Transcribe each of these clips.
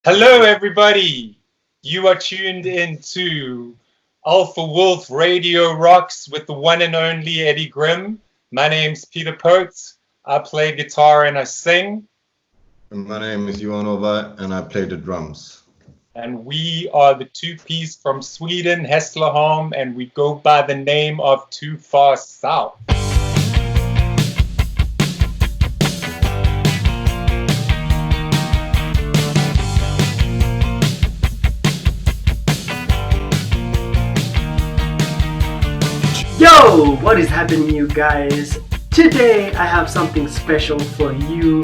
Hello, everybody. You are tuned into Alpha Wolf Radio Rocks with the one and only Edygrim. My name's Peter Pote. I play guitar and I sing. My name is Johan and I play the drums. And we are the two-piece from Sweden, Hässleholm, and we go by the name of Too Far South. Yo, what is happening, you guys? Today I have something special for you.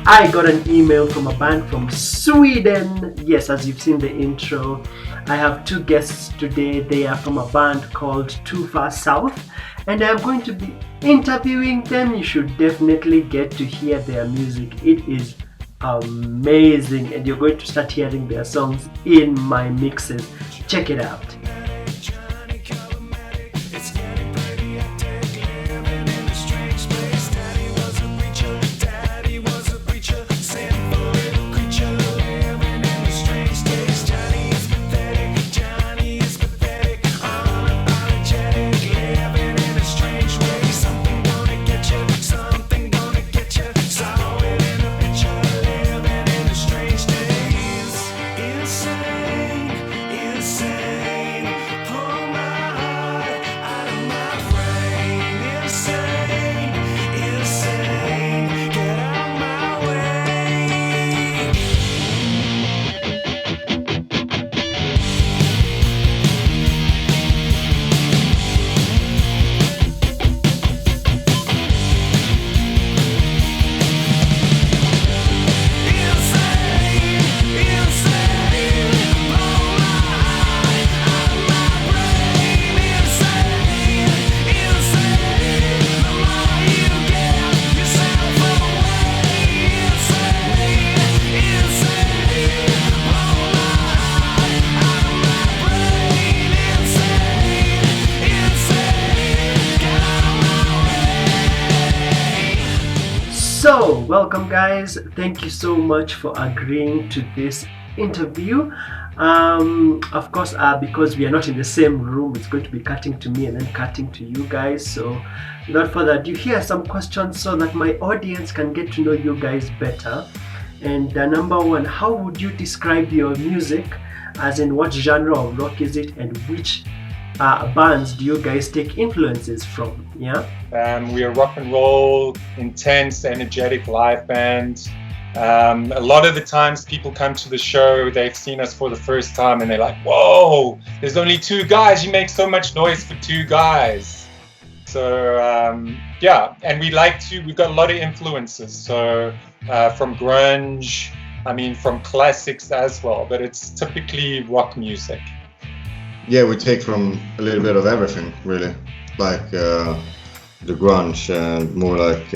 I got an email from a band from Sweden. Yes, as you've seen the intro, I have two guests today. They are from a band called Too Far South, and I'm going to be interviewing them. You should definitely get to hear their music. It is amazing, and you're going to start hearing their songs in my mixes. Check it out. So, welcome guys. Thank you so much for agreeing to this interview. Of course, because we are not in the same room, it's going to be cutting to me and then cutting to you guys. So, without further ado, here are some questions so that my audience can get to know you guys better. And number one, how would you describe your music? As in, what genre of rock is it, and which bands do you guys take influences from? Yeah. We are rock and roll, intense, energetic live band. A lot of the times people come to the show, they've seen us for the first time and they're like, whoa, there's only two guys, you make so much noise for two guys. So yeah, and we've got a lot of influences. So from grunge, from classics as well, but it's typically rock music. Yeah, we take from a little bit of everything, really. Like the grunge and more like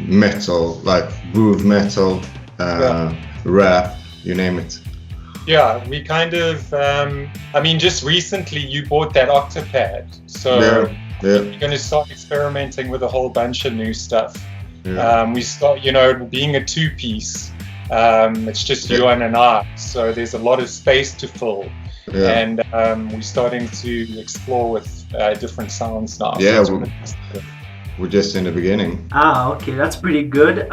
metal, like groove metal, rap, you name it. Yeah, we kind of, just recently you bought that Octopad, so yeah. We're going to start experimenting with a whole bunch of new stuff. Yeah. We start, being a two-piece, it's just Johan and I, so there's a lot of space to fill. Yeah. And we're starting to explore with different sounds now. Yeah, we're just in the beginning. Okay, that's pretty good.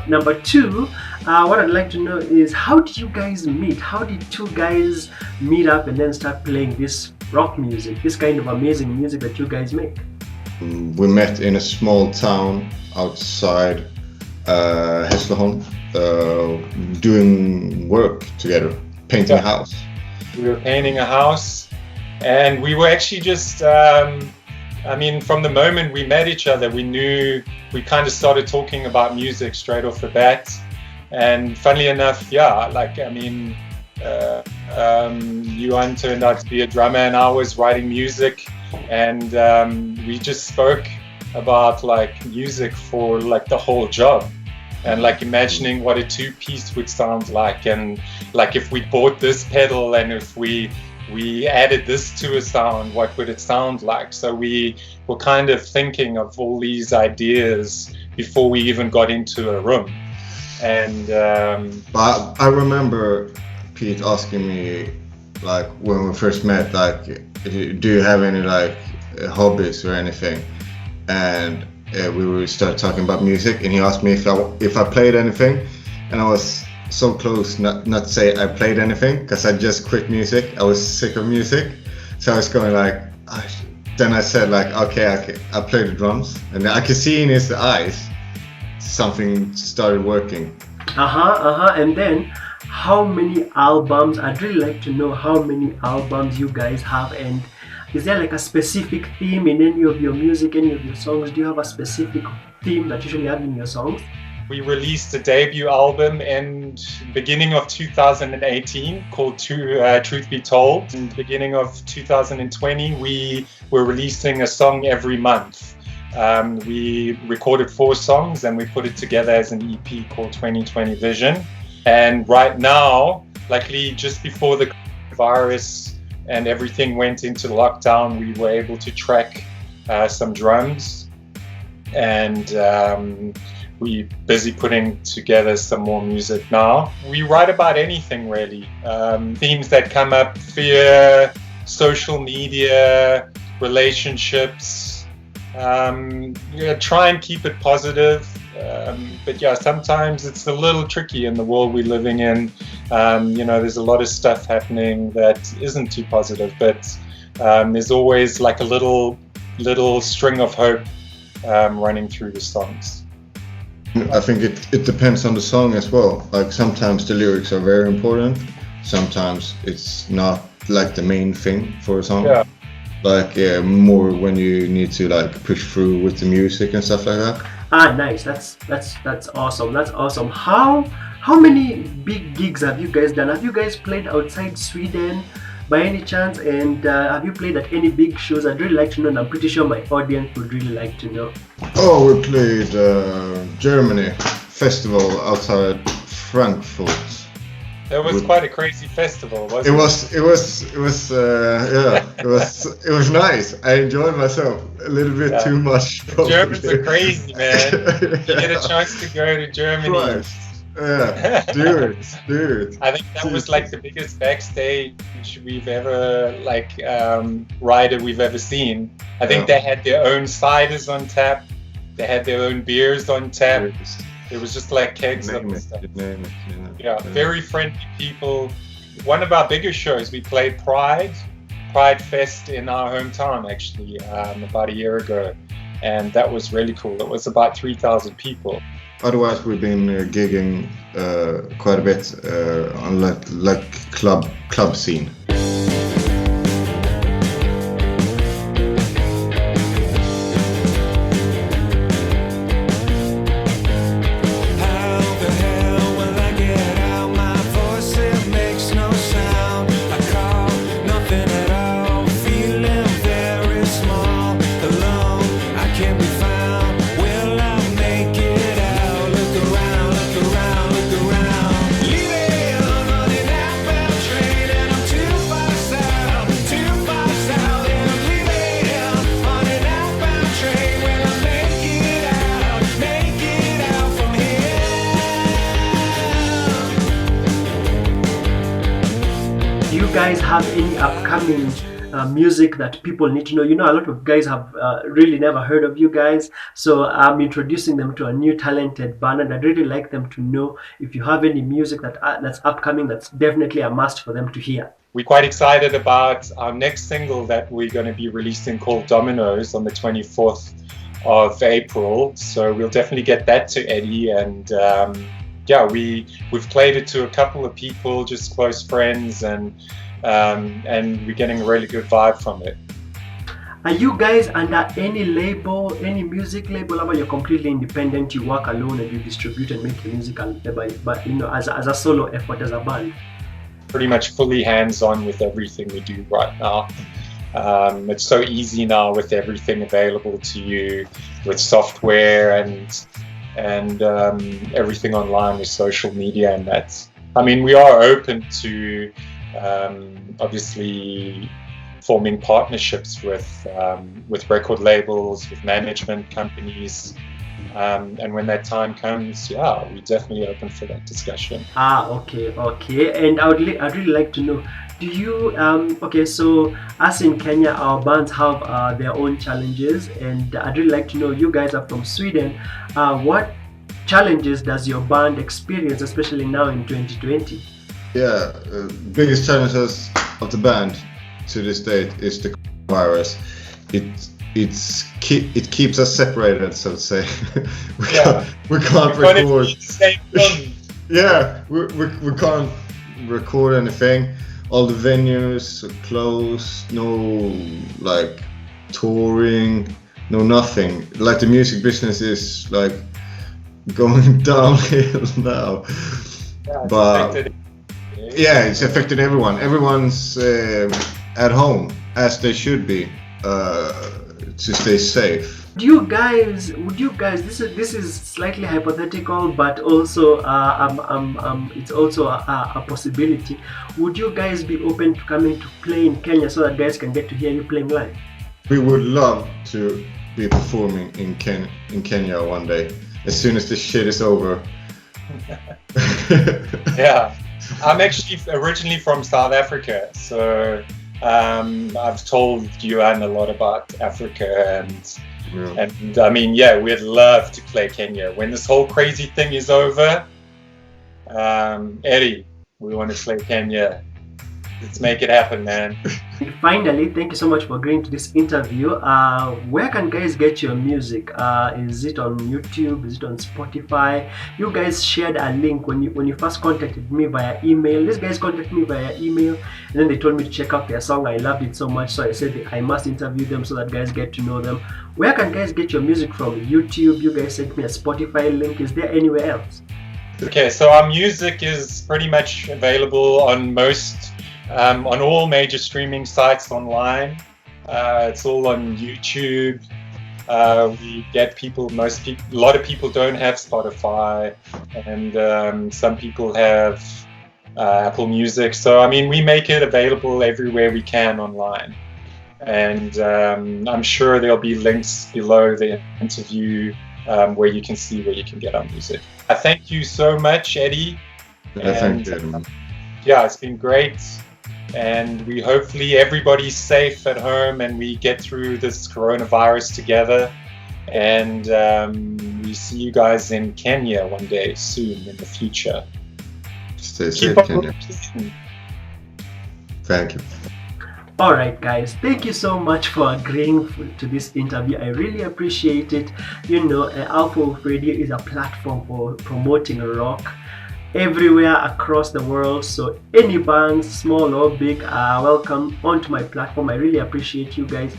Number two, what I'd like to know is, how did you guys meet? How did two guys meet up and then start playing this rock music, this kind of amazing music that you guys make? We met in a small town outside Hässleholm, doing work together, painting a house. We were painting a house, and we were actually just, from the moment we met each other, we kind of started talking about music straight off the bat. And funnily enough, Johan turned out to be a drummer and I was writing music, and we just spoke about music for the whole job. And imagining what a two-piece would sound like, and if we bought this pedal and if we added this to a sound, what would it sound like? So we were kind of thinking of all these ideas before we even got into a room. And But I remember Pete asking me, like, when we first met, like, do you have any like hobbies or anything? And we started talking about music, and he asked me if I played anything, and I was so close not to say I played anything, because I just quit music. I was sick of music, so I was going like. Then I said like, okay, I play the drums, and I could see in his eyes something started working. And then, how many albums? I'd really like to know how many albums you guys have, and is there like a specific theme in any of your music, any of your songs? Do you have a specific theme that you usually have in your songs? We released a debut album in beginning of 2018 called Truth Be Told. In the beginning of 2020, we were releasing a song every month. We recorded 4 songs and we put it together as an EP called 2020 Vision. And right now, luckily just before the virus and everything went into lockdown, we were able to track some drums, and we're busy putting together some more music now. We write about anything really. Themes that come up: fear, social media, relationships. Try and keep it positive. But yeah, sometimes it's a little tricky in the world we're living in. There's a lot of stuff happening that isn't too positive, but there's always like a little string of hope running through the songs. I think it depends on the song as well. Like sometimes the lyrics are very important, sometimes it's not like the main thing for a song. Yeah. Like more when you need to like push through with the music and stuff like that. Nice. That's awesome. That's awesome. How many big gigs have you guys done? Have you guys played outside Sweden by any chance? And have you played at any big shows? I'd really like to know, and I'm pretty sure my audience would really like to know. Oh, we played Germany festival outside Frankfurt. It was quite a crazy festival, wasn't it? It was nice. I enjoyed myself a little bit too much. The Germans are crazy, man. You get a chance to go to Germany. Christ. Yeah, dude. I think that was like the biggest backstage we've ever rider we've ever seen. I think they had their own ciders on tap. They had their own beers on tap. It was just like kegs up and stuff. Yeah, very friendly people. One of our bigger shows, we played Pride Fest in our hometown actually about a year ago, and that was really cool. It was about 3,000 people. Otherwise, we've been gigging quite a bit on like club scene. Guys have any upcoming music that people need to know? A lot of guys have really never heard of you guys, so I'm introducing them to a new talented band, and I'd really like them to know if you have any music that's upcoming that's definitely a must for them to hear. We're quite excited about our next single that we're going to be releasing called Dominoes on the 24th of April, so we'll definitely get that to Eddie, and we've played it to a couple of people, just close friends, and we're getting a really good vibe from it. Are you guys under any label, any music label, or you're completely independent, you work alone and you distribute and make your music as a solo effort, as a band? Pretty much fully hands-on with everything we do right now. It's so easy now with everything available to you with software and everything online with social media, and that's, we are open to obviously forming partnerships with record labels, with management companies, And when that time comes, yeah, we're definitely open for that discussion. Okay. And I'd really like to know, do you okay, so as in Kenya, our bands have their own challenges, and I'd really like to know, you guys are from Sweden, what challenges does your band experience, especially now in 2020? Yeah, biggest challenges of the band to this date is the virus. It keeps us separated, so to say. we can't record. Yeah, we can't record anything. All the venues are closed. No like touring. No nothing. Like the music business is like going downhill now. But yeah, it's affected everyone. Everyone's at home as they should be to stay safe. Would you guys? This is slightly hypothetical, but also it's also a possibility. Would you guys be open to coming to play in Kenya so that guys can get to hear you playing live? We would love to be performing in Kenya one day, as soon as this shit is over. Yeah, I'm actually originally from South Africa, so I've told Johan a lot about Africa, and I mean, yeah, we'd love to play Kenya when this whole crazy thing is over. Eddie, we want to play Kenya. Let's make it happen, man. Finally, thank you so much for agreeing to this interview. Where can guys get your music? Is it on YouTube? Is it on Spotify? You guys shared a link when you first contacted me via email. These guys contacted me via email, and then they told me to check out their song. I loved it so much, so I said I must interview them so that guys get to know them. Where can guys get your music from? YouTube? You guys sent me a Spotify link. Is there anywhere else? Okay, so our music is pretty much available on on all major streaming sites online. It's all on YouTube. We get a lot of people don't have Spotify, and some people have Apple Music. So I mean, we make it available everywhere we can online, and I'm sure there'll be links below the interview where you can see where you can get our music. Thank you so much, Eddie. Thank you. Yeah, it's been great. And we hopefully everybody's safe at home and we get through this coronavirus together. And we see you guys in Kenya one day soon in the future. Stay safe, Kenya. Thank you. Alright guys, thank you so much for agreeing to this interview. I really appreciate it. You know, Alpha Wolf Radio is a platform for promoting rock everywhere across the world, so any bands, small or big, are welcome onto my platform. I really appreciate you guys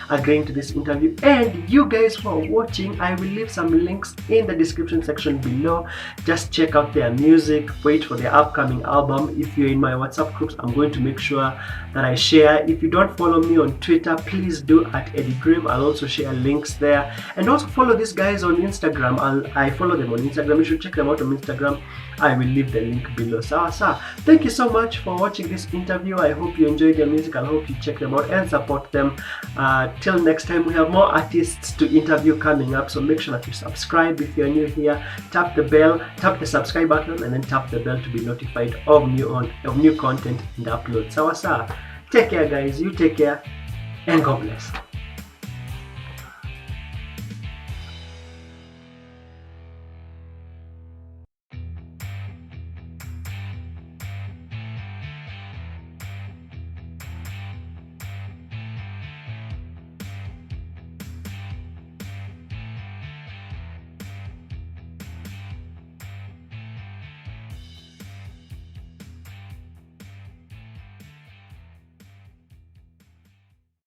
agreeing to this interview, and you guys who are watching, I will leave some links in the description section below. Just check out their music, wait for their upcoming album. If you're in my WhatsApp groups, I'm going to make sure that I share. If you don't follow me on Twitter, please do at Edygrim. I'll also share links there, and also follow these guys on Instagram. I follow them on Instagram. You should check them out on Instagram. I will leave the link below. So thank you so much for watching this interview. I hope you enjoyed their music. I hope you check them out and support them. Till next time, we have more artists to interview coming up, so make sure that you subscribe if you're new here. Tap the bell, tap the subscribe button, and then tap the bell to be notified of new content and upload. So take care guys, you take care, and God bless.